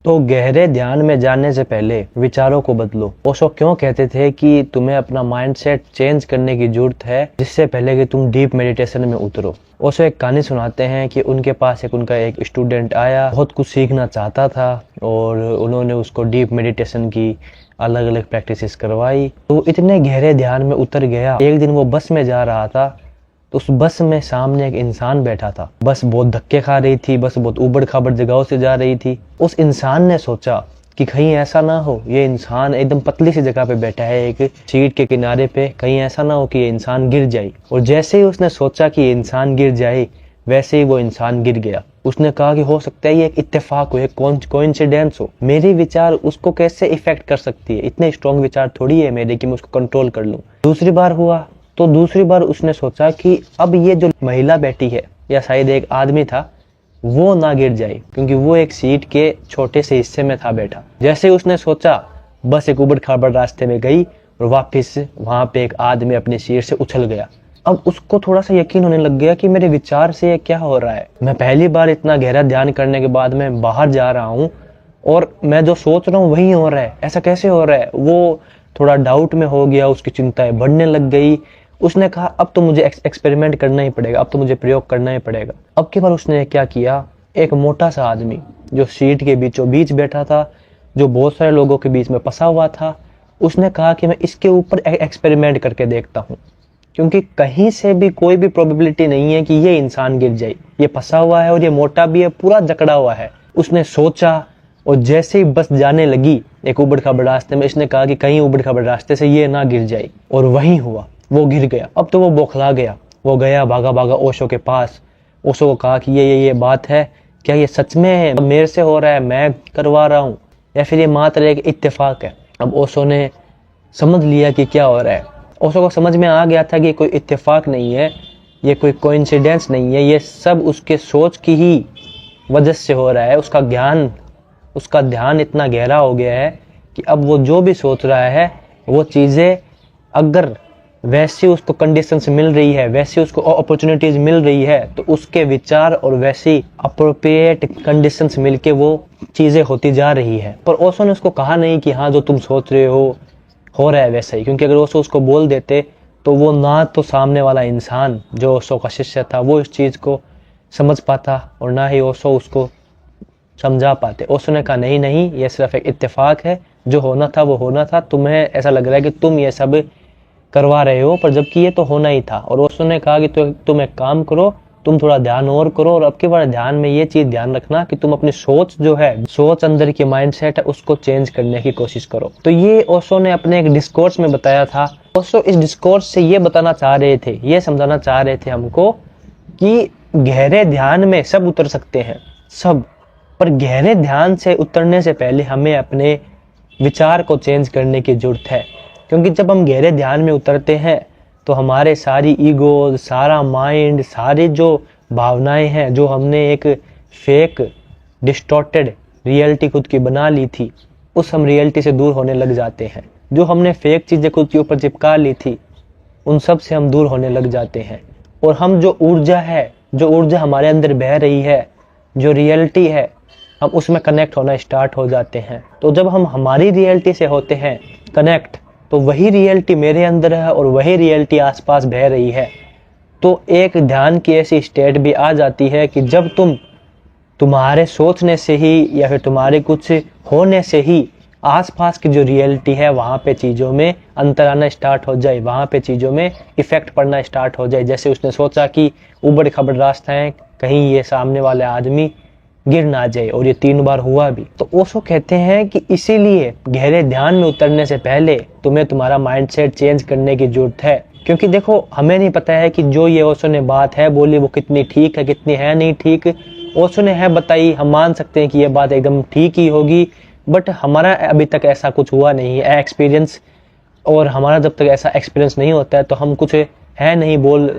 तो गहरे ध्यान में जाने से पहले विचारों को बदलो। ओशो क्यों कहते थे कि तुम्हें अपना माइंडसेट चेंज करने की जरूरत है जिससे पहले कि तुम डीप मेडिटेशन में उतरो। ओशो एक कहानी सुनाते हैं कि उनके पास उनका एक स्टूडेंट आया, बहुत कुछ सीखना चाहता था और उन्होंने उसको डीप मेडिटेशन की अलग अलग प्रैक्टिसेस करवाई। तो इतने गहरे ध्यान में उतर गया। एक दिन वो बस में जा रहा था तो उस बस में सामने एक इंसान बैठा था। बस बहुत धक्के खा रही थी, बस बहुत उबड़ खाबड़ जगहों से जा रही थी। उस इंसान ने सोचा कि कहीं ऐसा ना हो ये इंसान एकदम पतली सी जगह पे बैठा है एक सीट के किनारे पे, कहीं ऐसा ना हो कि ये इंसान गिर जाए। और जैसे ही उसने सोचा कि ये इंसान गिर जाए वैसे ही वो इंसान गिर गया। उसने कहा कि हो सकता है ये एक इत्तेफाक हो, एक कोइंसिडेंस हो। मेरी विचार उसको कैसे इफेक्ट कर सकती है, इतने स्ट्रॉन्ग विचार थोड़ी है मेरे कि मैं उसको कंट्रोल कर लूं। दूसरी बार हुआ तो दूसरी बार उसने सोचा कि अब ये जो महिला बैठी है या शायद एक आदमी था वो ना गिर जाए, क्योंकि वो एक सीट के छोटे से हिस्से में था बैठा। जैसे उसने सोचा बस एक उबड़ खाबड़ रास्ते में गई और वापस वहां पे एक आदमी अपनी सीट से उछल गया। अब उसको थोड़ा सा यकीन होने लग गया कि मेरे विचार से ये क्या हो रहा है। मैं पहली बार इतना गहरा ध्यान करने के बाद मैं बाहर जा रहा हूँ और मैं जो सोच रहा हूँ वही हो रहा है, ऐसा कैसे हो रहा है। वो थोड़ा डाउट में हो गया, उसकी चिंताएं बढ़ने लग गई। उसने कहा अब तो मुझे एक्सपेरिमेंट करना ही पड़ेगा, अब तो मुझे प्रयोग करना ही पड़ेगा। अब की बार उसने क्या किया, एक मोटा सा आदमी जो सीट के बीचों बीच बैठा था, जो बहुत सारे लोगों के बीच में फंसा हुआ था, उसने कहा कि मैं इसके ऊपर एक्सपेरिमेंट करके देखता हूँ, क्योंकि कहीं से भी कोई भी प्रोबेबिलिटी नहीं है कि ये इंसान गिर जाए। ये फंसा हुआ है और ये मोटा भी है, पूरा जकड़ा हुआ है। उसने सोचा और जैसे ही बस जाने लगी एक उबड़ खाबड़ रास्ते में, इसने कहा कि कहीं उबड़ खाबड़ रास्ते से ये ना गिर जाए, और वही हुआ, वो गिर गया। अब तो वो बौखला गया, वो गया भागा भागा ओशो के पास। ओशो को कहा कि ये बात है, क्या ये सच में है, मेरे से हो रहा है, मैं करवा रहा हूँ, या फिर ये मात्र एक इत्तेफाक है। अब ओशो ने समझ लिया कि क्या हो रहा है। ओशो को समझ में आ गया था कि कोई इत्तेफाक नहीं है, ये कोई कोइंसिडेंस नहीं है, ये सब उसके सोच की ही वजह से हो रहा है। उसका ध्यान इतना गहरा हो गया है कि अब वो जो भी सोच रहा है वो चीज़ें अगर वैसी उसको कंडीशंस मिल रही है, वैसी उसको अपॉर्चुनिटीज मिल रही है, तो उसके विचार और वैसी अप्रोप्रिएट कंडीशंस मिलके वो चीजें होती जा रही है। पर ओशो ने उसको कहा नहीं कि हाँ जो तुम सोच रहे हो रहा है वैसा ही, क्योंकि अगर ओशो उसको बोल देते तो वो ना तो सामने वाला इंसान जो ओशो का शिष्य था वो इस चीज को समझ पाता और ना ही ओशो उसको समझा पाते। ओशो ने कहा नहीं, ये सिर्फ एक इत्तेफाक है, जो होना था वो होना था, तुम्हें ऐसा लग रहा है कि तुम ये सब करवा रहे हो, पर जबकि ये तो होना ही था। और ओशो ने कहा कि तुम एक काम करो, तुम थोड़ा ध्यान और करो, और अब की बार ध्यान में ये चीज ध्यान रखना कि तुम अपनी सोच जो है, सोच अंदर की माइंडसेट है, उसको चेंज करने की कोशिश करो। तो ये ओशो ने अपने एक डिस्कोर्स में बताया था। ओशो इस डिस्कोर्स से ये बताना चाह रहे थे, ये समझाना चाह रहे थे हमको कि गहरे ध्यान में सब उतर सकते हैं, सब, पर गहरे ध्यान से उतरने से पहले हमें अपने विचार को चेंज करने की जरूरत है। क्योंकि जब हम गहरे ध्यान में उतरते हैं तो हमारे सारी ईगो, सारा माइंड, सारी जो भावनाएं हैं, जो हमने एक फेक डिस्टॉर्टेड रियलिटी खुद की बना ली थी, उस हम रियलिटी से दूर होने लग जाते हैं। जो हमने फेक चीजें खुद के ऊपर चिपका ली थी उन सब से हम दूर होने लग जाते हैं, और हम जो ऊर्जा हमारे अंदर बह रही है, जो रियलिटी है, हम उसमें कनेक्ट होना स्टार्ट हो जाते हैं। तो जब हम हमारी रियलिटी से होते हैं कनेक्ट, तो वही रियलिटी मेरे अंदर है और वही रियलिटी आसपास बह रही है। तो एक ध्यान की ऐसी स्टेट भी आ जाती है कि जब तुम्हारे सोचने से ही या फिर तुम्हारे कुछ होने से ही आसपास की जो रियलिटी है वहाँ पे चीज़ों में अंतर आना स्टार्ट हो जाए, वहाँ पे चीज़ों में इफेक्ट पड़ना स्टार्ट हो जाए। जैसे उसने सोचा कि उबड़ खाबड़ रास्ता है, कहीं ये सामने वाले आदमी गिर ना जाए, और ये 3 बार हुआ भी। तो ओशो कहते हैं कि इसीलिए गहरे ध्यान में उतरने से पहले तुम्हें तुम्हारा माइंडसेट चेंज करने की जरूरत है। क्योंकि देखो, हमें नहीं पता है कि जो ये ओशो ने बात है बोली वो कितनी ठीक है, कितनी है नहीं ठीक। ओशो ने है बताई, हम मान सकते हैं कि ये बात एकदम ठीक ही होगी, बट हमारा अभी तक ऐसा कुछ हुआ नहीं है एक्सपीरियंस, और हमारा जब तक ऐसा एक्सपीरियंस नहीं होता है तो हम कुछ है नहीं बोल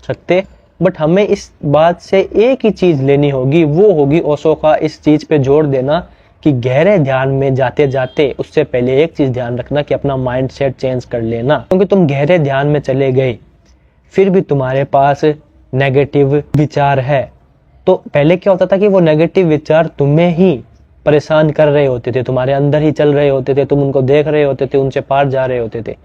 सकते। बट हमें इस बात से एक ही चीज लेनी होगी, वो होगी ओशो का इस चीज पे जोर देना कि गहरे ध्यान में जाते जाते उससे पहले एक चीज ध्यान रखना कि अपना माइंडसेट चेंज कर लेना। क्योंकि तुम गहरे ध्यान में चले गए फिर भी तुम्हारे पास नेगेटिव विचार है, तो पहले क्या होता था कि वो नेगेटिव विचार तुम्हें ही परेशान कर रहे होते थे, तुम्हारे अंदर ही चल रहे होते थे, तुम उनको देख रहे होते थे, उनसे पार जा रहे होते थे।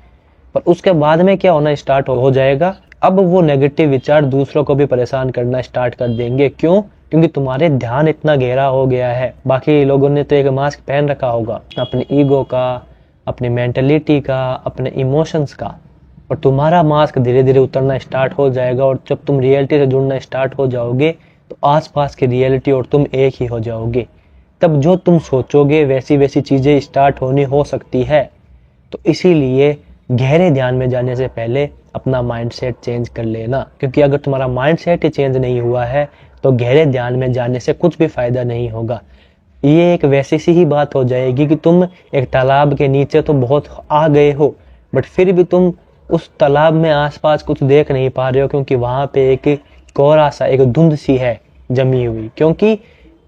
पर उसके बाद में क्या होना स्टार्ट हो जाएगा, अब वो नेगेटिव विचार दूसरों को भी परेशान करना स्टार्ट कर देंगे। क्यों? क्योंकि तुम्हारे ध्यान इतना गहरा हो गया है। बाकी लोगों ने तो एक मास्क पहन रखा होगा अपने ईगो का, अपनी मेंटलिटी का, अपने इमोशंस का, और तुम्हारा मास्क धीरे धीरे उतरना स्टार्ट हो जाएगा। और जब तुम रियलिटी से जुड़ना स्टार्ट हो जाओगे तो आसपास की रियलिटी और तुम एक ही हो जाओगे। तब जो तुम सोचोगे वैसी वैसी चीजें स्टार्ट होनी हो सकती है। तो इसीलिए गहरे ध्यान में जाने से पहले अपना माइंडसेट चेंज कर लेना, क्योंकि अगर तुम्हारा माइंडसेट ही चेंज नहीं हुआ है तो गहरे ध्यान में जाने से कुछ भी फायदा नहीं होगा। ये एक वैसी सी ही बात हो जाएगी कि तुम एक तालाब के नीचे तो बहुत आ गए हो, बट फिर भी तुम उस तालाब में आसपास कुछ देख नहीं पा रहे हो, क्योंकि वहां पे एक कोहरा सा, एक धुंध सी है जमी हुई। क्योंकि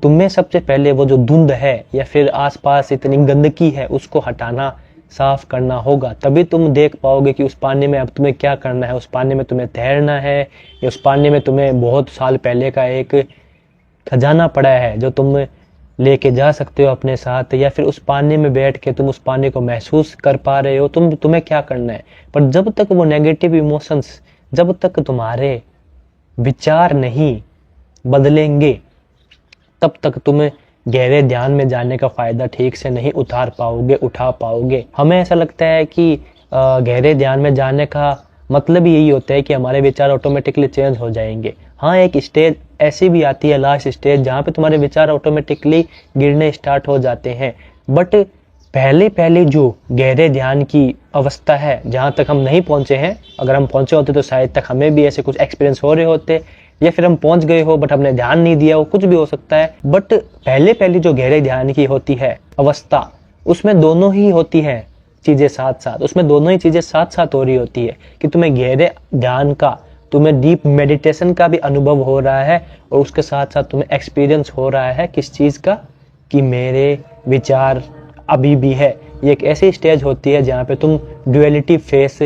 तुम्हें सबसे पहले वो जो धुंध है या फिर आसपास इतनी गंदगी है उसको हटाना, साफ करना होगा। तभी तुम देख पाओगे कि उस पानी में अब तुम्हें क्या करना है। उस पानी में तुम्हें तैरना है या उस पानी में तुम्हें बहुत साल पहले का एक खजाना पड़ा है जो तुम लेके जा सकते हो अपने साथ, या फिर उस पानी में बैठ के तुम उस पानी को महसूस कर पा रहे हो। तुम्हें क्या करना है। पर जब तक वो नेगेटिव इमोशंस, जब तक तुम्हारे विचार नहीं बदलेंगे, तब तक तुम्हें गहरे ध्यान में जाने का फायदा ठीक से नहीं उठा पाओगे। हमें ऐसा लगता है कि गहरे ध्यान में जाने का मतलब यही होता है कि हमारे विचार ऑटोमेटिकली चेंज हो जाएंगे। हाँ, एक स्टेज ऐसी भी आती है, लास्ट स्टेज, जहाँ पे तुम्हारे विचार ऑटोमेटिकली गिरने स्टार्ट हो जाते हैं। बट पहले जो गहरे ध्यान की अवस्था है, जहाँ तक हम नहीं पहुंचे हैं, अगर हम पहुंचे होते तो शायद तक हमें भी ऐसे कुछ एक्सपीरियंस हो रहे होते, या फिर हम पहुंच गए हो बट हमने ध्यान नहीं दिया हो, कुछ भी हो सकता है। बट पहले जो गहरे ध्यान की होती है अवस्था, उसमें दोनों ही होती है चीजें साथ साथ, उसमें दोनों ही चीजें साथ साथ हो रही होती है कि तुम्हें गहरे ध्यान का, तुम्हें डीप मेडिटेशन का भी अनुभव हो रहा है, और उसके साथ साथ तुम्हें एक्सपीरियंस हो रहा है किस चीज का, कि मेरे विचार अभी भी है। ये एक ऐसी स्टेज होती है जहाँ पे तुम ड्युअलिटी फेस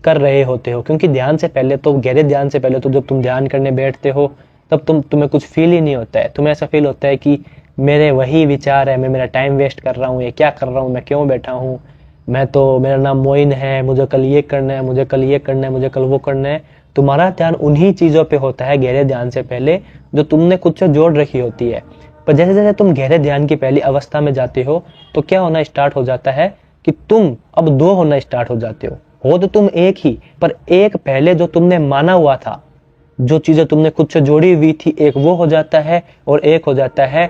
कर रहे होते हो। क्योंकि ध्यान से पहले तो, गहरे ध्यान से पहले तो जब तुम ध्यान करने बैठते हो तब तुम्हें कुछ फील ही नहीं होता है। तुम्हें ऐसा फील होता है कि मेरे वही विचार है, मैं मेरा टाइम वेस्ट कर रहा हूँ, ये क्या कर रहा हूँ, मैं क्यों बैठा हूँ, मेरा नाम मोइन है, मुझे कल ये करना है, मुझे कल ये करना है, मुझे कल वो करना है। तुम्हारा ध्यान उन्हीं चीजों पे होता है गहरे ध्यान से पहले, जो तुमने खुद से जोड़ रखी होती है। पर जैसे जैसे तुम गहरे ध्यान की पहली अवस्था में जाते हो तो क्या होना स्टार्ट हो जाता है कि तुम अब दो होना स्टार्ट हो जाते हो तो तुम एक ही, पर एक पहले जो तुमने माना हुआ था, जो चीजें तुमने खुद से जोड़ी हुई थी, एक वो हो जाता है, और एक हो जाता है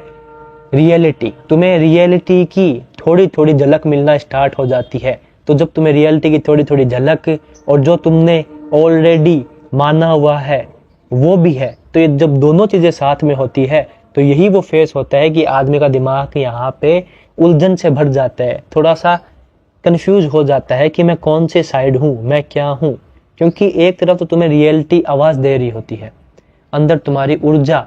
रियलिटी। तुम्हें रियलिटी की थोड़ी थोड़ी झलक मिलना स्टार्ट हो जाती है। तो जब तुम्हें रियलिटी की थोड़ी थोड़ी झलक और जो तुमने ऑलरेडी माना हुआ है वो भी है, तो ये जब दोनों चीजें साथ में होती है तो यही वो फेस होता है कि आदमी का दिमाग यहाँ पे उलझन से भर जाता है, थोड़ा सा कंफ्यूज हो जाता है कि मैं कौन से साइड हूँ, मैं क्या हूँ। क्योंकि एक तरफ तो तुम्हें रियलिटी आवाज दे रही होती है, अंदर तुम्हारी ऊर्जा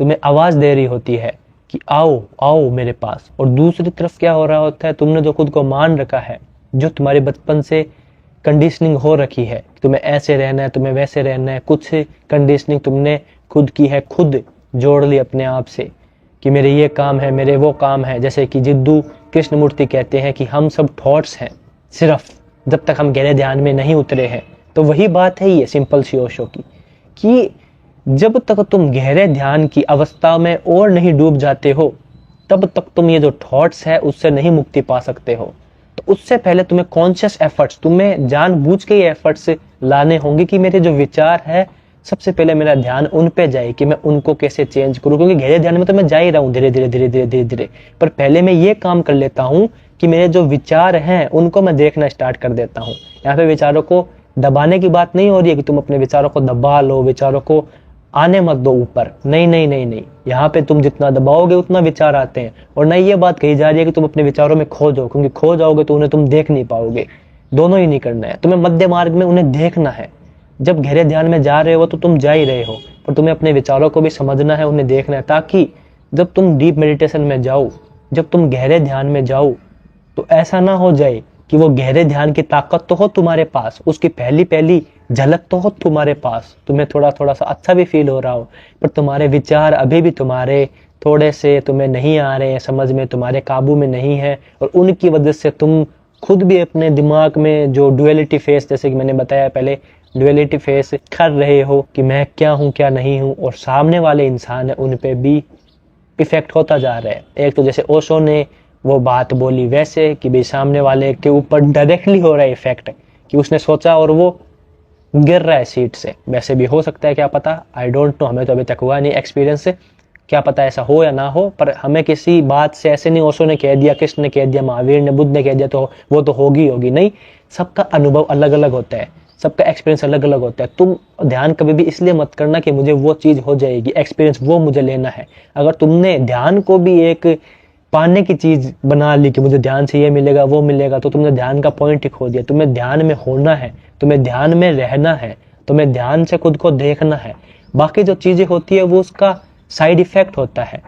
तुम्हें आवाज दे रही होती है कि आओ आओ मेरे पास, और दूसरी तरफ क्या हो रहा होता है, तुमने जो खुद को मान रखा है, जो तुम्हारे बचपन से कंडीशनिंग हो रखी है, तुम्हें ऐसे रहना है, तुम्हें वैसे रहना है, कुछ कंडीशनिंग तुमने खुद की है, खुद जोड़ ली अपने आप से कि मेरे ये काम है, मेरे वो काम है। जैसे कि जिद्दू कृष्णमूर्ति कहते हैं कि हम सब थॉट्स हैं, सिर्फ जब तक हम गहरे ध्यान में नहीं उतरे हैं। तो वही बात है ये सिंपल सी ओशो की, कि जब तक तुम गहरे ध्यान की अवस्था में और नहीं डूब जाते हो, तब तक तुम ये जो थॉट्स है उससे नहीं मुक्ति पा सकते हो। तो उससे पहले तुम्हें कॉन्शियस एफर्ट्स, तुम्हें जानबूझ के ये एफर्ट्स लाने होंगे कि मेरे जो विचार है, सबसे पहले मेरा ध्यान उन पे जाए कि मैं उनको कैसे चेंज करूं। क्योंकि गहरे ध्यान में तो मैं जा ही रहा हूँ धीरे धीरे धीरे धीरे धीरे धीरे, पर पहले मैं ये काम कर लेता हूँ कि मेरे जो विचार हैं उनको मैं देखना स्टार्ट कर देता हूँ। यहाँ पे विचारों को दबाने की बात नहीं हो रही है कि तुम अपने विचारों को दबा लो, विचारों को आने मत दो ऊपर, नहीं नहीं नहीं नहीं। यहाँ पे तुम जितना दबाओगे उतना विचार आते हैं। और नहीं ये बात कही जा रही है कि तुम अपने विचारों में खो जाओ, क्योंकि खो जाओगे तो उन्हें तुम देख नहीं पाओगे। दोनों ही नहीं करना है, तुम्हें मध्य मार्ग में उन्हें देखना है। जब गहरे ध्यान में जा रहे हो तो तुम जा ही रहे हो, पर तुम्हें अपने विचारों को भी समझना है, उन्हें देखना है, ताकि जब तुम डीप मेडिटेशन में जाओ, जब तुम गहरे ध्यान में जाओ, तो ऐसा ना हो जाए कि वो गहरे ध्यान की ताकत तो हो तुम्हारे पास, उसकी पहली पहली झलक तो हो तुम्हारे पास, तुम्हें थोड़ा थोड़ा सा अच्छा भी फील हो रहा हो, पर तुम्हारे विचार अभी भी तुम्हारे थोड़े से तुम्हें नहीं आ रहे हैं समझ में, तुम्हारे काबू में नहीं है, और उनकी वजह से तुम खुद भी अपने दिमाग में जो डुअलिटी फेस, जैसे कि मैंने बताया पहले, डुअलिटी फेस कर रहे हो कि मैं क्या हूँ क्या नहीं हूँ, और सामने वाले इंसान है उन पे भी इफेक्ट होता जा रहा है। एक तो जैसे ओशो ने वो बात बोली वैसे कि भाई सामने वाले के ऊपर डायरेक्टली हो रहा है इफेक्ट, कि उसने सोचा और वो गिर रहा है सीट से। वैसे भी हो सकता है, क्या पता, आई डोंट नो, हमें तो अभी तक हुआ नहीं एक्सपीरियंस से, क्या पता ऐसा हो या ना हो, पर हमें किसी बात से ऐसे नहीं ओशो ने कह दिया, कृष्ण ने कह दिया, महावीर ने, बुद्ध ने कह दिया तो वो तो होगी होगी, नहीं। सबका अनुभव अलग अलग होता है, सबका एक्सपीरियंस अलग अलग होता है। तुम ध्यान कभी भी इसलिए मत करना कि मुझे वो चीज़ हो जाएगी, एक्सपीरियंस वो मुझे लेना है। अगर तुमने ध्यान को भी एक पाने की चीज़ बना ली कि मुझे ध्यान से ये मिलेगा वो मिलेगा, तो तुमने ध्यान का पॉइंट ही खो दिया। तुम्हें ध्यान में होना है, तुम्हें ध्यान में रहना है, तुम्हें ध्यान से खुद को देखना है। बाकी जो चीज़ें होती है वो उसका साइड इफेक्ट होता है,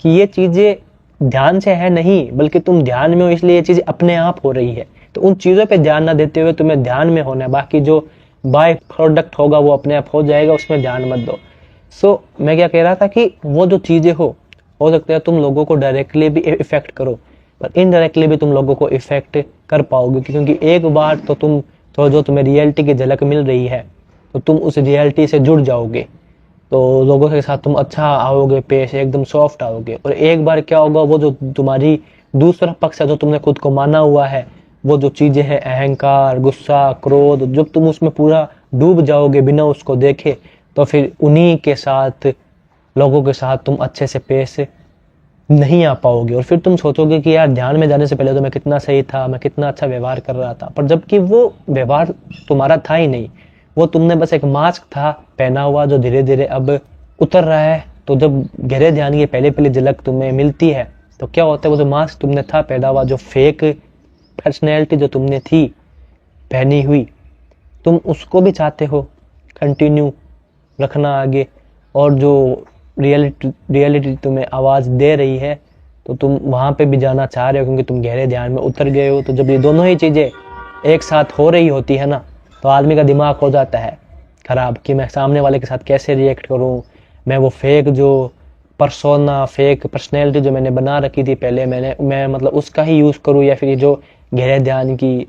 कि ये चीज़ें ध्यान से है नहीं, बल्कि तुम ध्यान में हो इसलिए ये चीज़ अपने आप हो रही है। तो उन चीज़ों पे ध्यान ना देते हुए तुम्हें ध्यान में होना है, बाकी जो बाय प्रोडक्ट होगा वो अपने आप हो जाएगा, उसमें ध्यान मत दो। सो मैं क्या कह रहा था कि वो जो चीज़ें हो सकता है तुम लोगों को डायरेक्टली भी इफेक्ट करो, पर इनडायरेक्टली भी तुम लोगों को इफेक्ट कर पाओगे, क्योंकि एक बार तो तुम तो जो तुम्हें रियलिटी की झलक मिल रही है तो तुम उस रियलिटी से जुड़ जाओगे, तो लोगों के साथ तुम अच्छा आओगे पेश, एकदम सॉफ्ट आओगे। और एक बार क्या होगा, वो जो तुम्हारी दूसरा पक्ष है, जो तुमने खुद को माना हुआ है, वो जो चीज़ें हैं अहंकार, गुस्सा, क्रोध, जब तुम उसमें पूरा डूब जाओगे बिना उसको देखे, तो फिर उन्हीं के साथ, लोगों के साथ तुम अच्छे से पेश नहीं आ पाओगे। और फिर तुम सोचोगे कि यार ध्यान में जाने से पहले तो मैं कितना सही था, मैं कितना अच्छा व्यवहार कर रहा था, पर जबकि वो व्यवहार तुम्हारा था ही नहीं, वो तुमने बस एक मास्क था पहना हुआ जो धीरे धीरे अब उतर रहा है। तो जब गहरे ध्यान की पहले पहले झलक तुम्हें मिलती है तो क्या होता है, वो जो मास्क तुमने था पहना हुआ, जो फेक पर्सनैलिटी जो तुमने थी पहनी हुई, तुम उसको भी चाहते हो कंटिन्यू रखना आगे, और जो रियलिटी तुम्हें आवाज़ दे रही है तो तुम वहाँ पे भी जाना चाह रहे हो, क्योंकि तुम गहरे ध्यान में उतर गए हो। तो जब ये दोनों ही चीज़ें एक साथ हो रही होती है ना, तो आदमी का दिमाग हो जाता है ख़राब, कि मैं सामने वाले के साथ कैसे रिएक्ट करूँ। मैं वो फेक जो परसोना, फेक पर्सनैलिटी जो मैंने बना रखी थी पहले, मैं मतलब उसका ही यूज़ करूँ, या फिर जो गहरे ध्यान की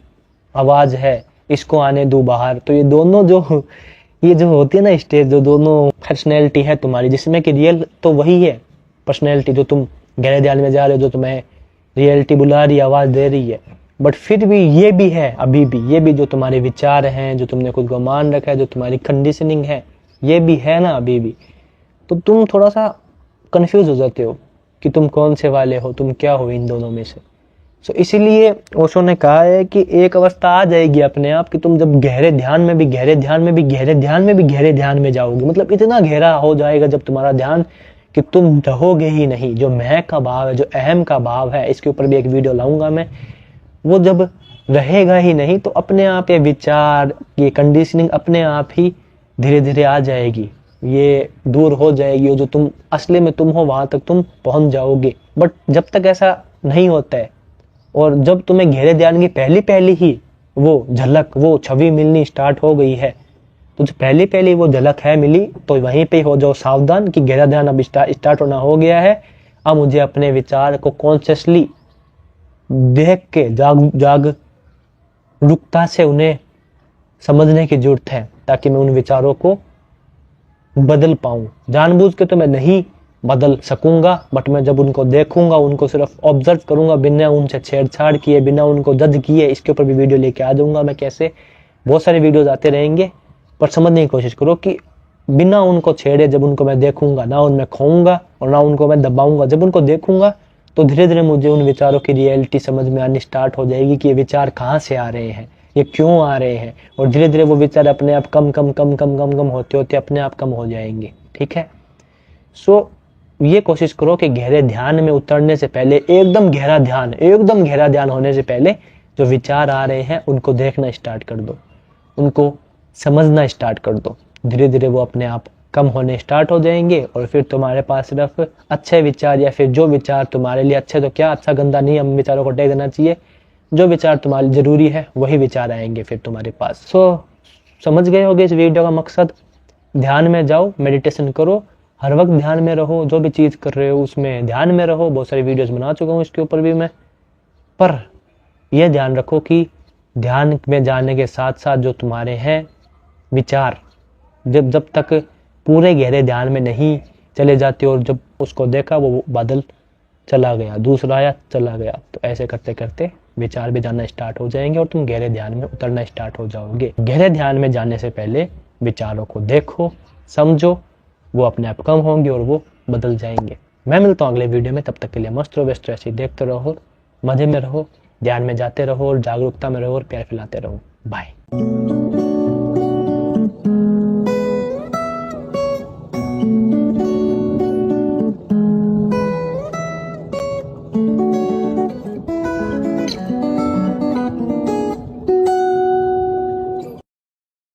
आवाज़ है इसको आने दूँ बाहर। तो ये दोनों जो ये जो होती है ना स्टेज, जो दोनों पर्सनैलिटी है तुम्हारी, जिसमें कि रियल तो वही है पर्सनैलिटी जो तुम गहरे ध्यान में जा रहे हो, जो तुम्हें रियलिटी बुला रही, आवाज़ दे रही है, बट फिर भी ये भी है, अभी भी ये भी जो तुम्हारे विचार हैं, जो तुमने खुद को मान रखा है, जो तुम्हारी कंडीशनिंग है, ये भी है ना अभी भी। तो तुम थोड़ा सा कंफ्यूज हो जाते हो कि तुम कौन से वाले हो, तुम क्या हो इन दोनों में से। सो इसीलिए ओशो ने कहा है कि एक अवस्था आ जाएगी अपने आप कि तुम जब गहरे ध्यान में भी गहरे ध्यान में भी गहरे ध्यान में भी गहरे ध्यान में जाओगे, मतलब इतना गहरा हो जाएगा जब तुम्हारा ध्यान कि तुम रहोगे ही नहीं। जो मैं का भाव है, जो अहम का भाव है, इसके ऊपर भी एक वीडियो लाऊंगा मैं, वो जब रहेगा ही नहीं तो अपने आप ये विचार, ये कंडीशनिंग अपने आप ही धीरे धीरे आ जाएगी, ये दूर हो जाएगी, और जो तुम असली में तुम हो वहां तक तुम पहुंच जाओगे। बट जब तक ऐसा नहीं होता है, और जब तुम्हें गहरे ध्यान की पहली ही वो झलक, वो छवि मिलनी स्टार्ट हो गई है, तो जो पहली वो झलक है मिली, तो वहीं पे हो जाओ सावधान कि गहरा ध्यान अब स्टार्ट होना हो गया है। अब मुझे अपने विचार को कॉन्शियसली देख के जागरूकता से उन्हें समझने की जरूरत है, ताकि मैं उन विचारों को बदल पाऊं। जानबूझ के तो मैं नहीं बदल सकूंगा, बट मैं जब उनको देखूंगा, उनको सिर्फ ऑब्जर्व करूंगा, बिना उनसे छेड़छाड़ किए, बिना उनको जज किए, इसके ऊपर भी वीडियो लेके आ जाऊंगा मैं। कैसे बहुत सारे वीडियोज आते रहेंगे, पर समझने की कोशिश करो कि बिना उनको छेड़े जब उनको मैं देखूंगा, ना उनमें खोऊंगा और ना उनको मैं दबाऊंगा, जब उनको देखूंगा तो धीरे धीरे मुझे उन विचारों की रियलिटी समझ में आनी स्टार्ट हो जाएगी कि ये विचार कहाँ से आ रहे हैं, ये क्यों आ रहे हैं, और धीरे धीरे वो विचार अपने आप कम होते होते अपने आप कम हो जाएंगे। ठीक है, सो ये कोशिश करो कि गहरे ध्यान में उतरने से पहले, एकदम गहरा ध्यान होने से पहले जो विचार आ रहे हैं उनको देखना स्टार्ट कर दो, उनको समझना स्टार्ट कर दो। धीरे धीरे वो अपने आप कम होने स्टार्ट हो जाएंगे, और फिर तुम्हारे पास सिर्फ अच्छे विचार, या फिर जो विचार तुम्हारे लिए अच्छे, तो क्या अच्छा गंदा नहीं, हम विचारों को टेक देना चाहिए, जो विचार तुम्हारे जरूरी है वही विचार आएंगे फिर तुम्हारे पास। सो समझ गए होगे इस वीडियो का मकसद। ध्यान में जाओ, मेडिटेशन करो, हर वक्त ध्यान में रहो, जो भी चीज़ कर रहे हो उसमें ध्यान में रहो। बहुत सारी वीडियोस बना चुका हूँ इसके ऊपर भी मैं। पर यह ध्यान रखो कि ध्यान में जाने के साथ साथ जो तुम्हारे हैं विचार, जब तक पूरे गहरे ध्यान में नहीं चले जाते और जब उसको देखा वो बादल चला गया, दूसरा आया चला गया, तो ऐसे करते करते विचार भी जाना स्टार्ट हो जाएंगे और तुम गहरे ध्यान में उतरना स्टार्ट हो जाओगे। गहरे ध्यान में जाने से पहले विचारों को देखो, समझो, वो अपने आप कम होंगे और वो बदल जाएंगे। मैं मिलता हूँ अगले वीडियो में, तब तक के लिए मस्त रहो, व्यस्त रहो, ऐसे देखते रहो, मजे में रहो, ध्यान में जाते रहो और जागरूकता में रहो और प्यार फैलाते रहो। बाय।